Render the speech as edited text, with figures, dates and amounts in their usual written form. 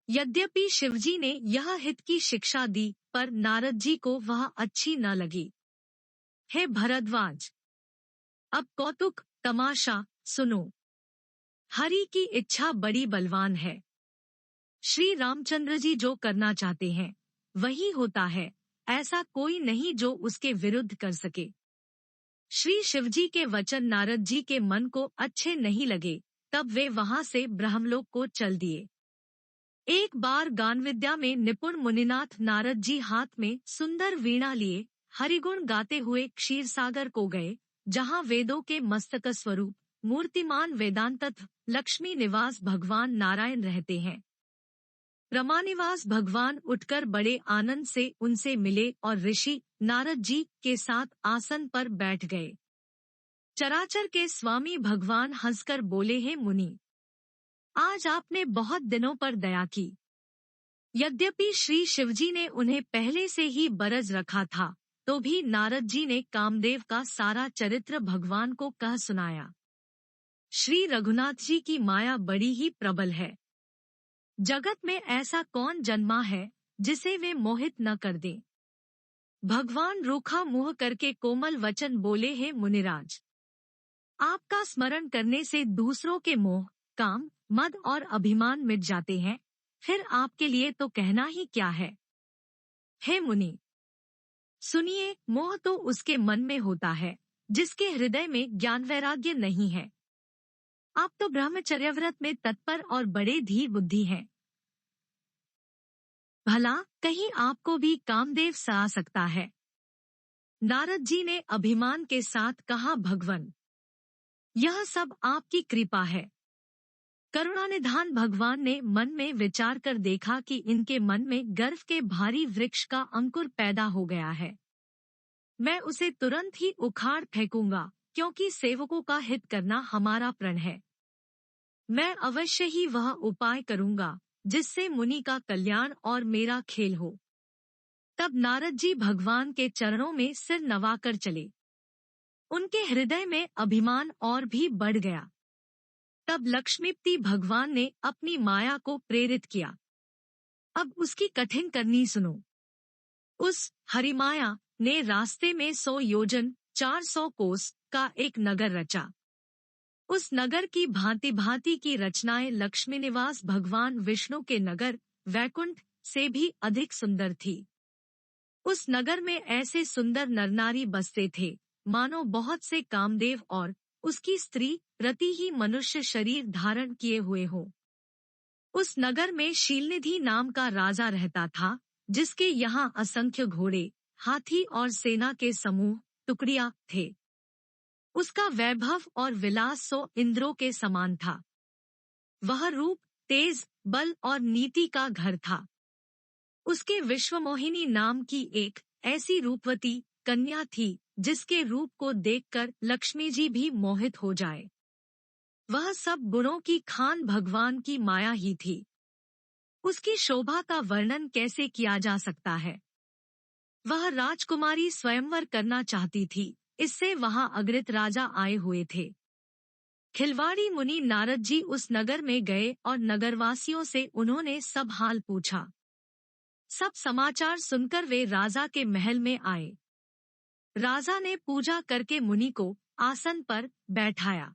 यद्यपि शिवजी ने यह हित की शिक्षा दी, पर नारद जी को वह अच्छी न लगी। हे भरद्वाज, अब कौतुक तमाशा सुनो। हरि की इच्छा बड़ी बलवान है। श्री रामचंद्र जी जो करना चाहते हैं वही होता है, ऐसा कोई नहीं जो उसके विरुद्ध कर सके। श्री शिवजी के वचन नारद जी के मन को अच्छे नहीं लगे, तब वे वहां से ब्रह्मलोक को चल दिए। एक बार गान विद्या में निपुण मुनिनाथ नारद जी हाथ में सुंदर वीणा लिए हरिगुण गाते हुए क्षीरसागर को गए, जहां वेदों के मस्तक स्वरूप मूर्तिमान वेदांतत्व लक्ष्मी निवास भगवान नारायण रहते हैं। रमानिवास भगवान उठकर बड़े आनंद से उनसे मिले और ऋषि नारद जी के साथ आसन पर बैठ गए। चराचर के स्वामी भगवान हंसकर बोले, हे मुनि, आज आपने बहुत दिनों पर दया की। यद्यपि श्री शिवजी ने उन्हें पहले से ही बरज रखा था, तो भी नारद जी ने कामदेव का सारा चरित्र भगवान को कह सुनाया। श्री रघुनाथ जी की माया बड़ी ही प्रबल है। जगत में ऐसा कौन जन्मा है जिसे वे मोहित न कर दें। भगवान रूखा मुंह करके कोमल वचन बोले, हे मुनिराज, आपका स्मरण करने से दूसरों के मोह, काम, मद और अभिमान मिट जाते हैं, फिर आपके लिए तो कहना ही क्या है। हे मुनि, सुनिए, मोह तो उसके मन में होता है जिसके हृदय में ज्ञान वैराग्य नहीं है। आप तो ब्रह्मचर्य व्रत में तत्पर और बड़े धीर बुद्धि हैं। भला कहीं आपको भी कामदेव सा सकता है। नारद जी ने अभिमान के साथ कहा, भगवन, यह सब आपकी कृपा है। करुणानिधान भगवान ने मन में विचार कर देखा कि इनके मन में गर्व के भारी वृक्ष का अंकुर पैदा हो गया है। मैं उसे तुरंत ही उखाड़ फेंकूंगा, क्योंकि सेवकों का हित करना हमारा प्रण है। मैं अवश्य ही वह उपाय करूंगा जिससे मुनि का कल्याण और मेरा खेल हो। तब नारद जी भगवान के चरणों में सिर नवाकर चले। उनके हृदय में अभिमान और भी बढ़ गया। तब लक्ष्मीपति भगवान ने अपनी माया को प्रेरित किया। अब उसकी कठिन करनी सुनो। उस हरिमाया ने रास्ते में 100 योजन 400 कोस का एक नगर रचा। उस नगर की भांति भांति की रचनाएं लक्ष्मी निवास भगवान विष्णु के नगर वैकुंठ से भी अधिक सुंदर थी। उस नगर में ऐसे सुंदर नरनारी बसते थे, मानो बहुत से कामदेव और उसकी स्त्री रति ही मनुष्य शरीर धारण किए हुए हो। उस नगर में शीलनिधि नाम का राजा रहता था, जिसके यहाँ असंख्य घोड़े, हाथी और सेना के समूह टुकड़ियां थे। उसका वैभव और विलास 100 इंद्रों के समान था। वह रूप, तेज, बल और नीति का घर था। उसके विश्वमोहिनी नाम की एक ऐसी रूपवती कन्या थी, जिसके रूप को देखकर लक्ष्मी जी भी मोहित हो जाए। वह सब गुणों की खान भगवान की माया ही थी। उसकी शोभा का वर्णन कैसे किया जा सकता है। वह राजकुमारी स्वयंवर करना चाहती थी, इससे वहां अग्रित राजा आए हुए थे। खिलवाड़ी मुनि नारद जी उस नगर में गए और नगरवासियों से उन्होंने सब हाल पूछा। सब समाचार सुनकर वे राजा के महल में आए। राजा ने पूजा करके मुनि को आसन पर बैठाया।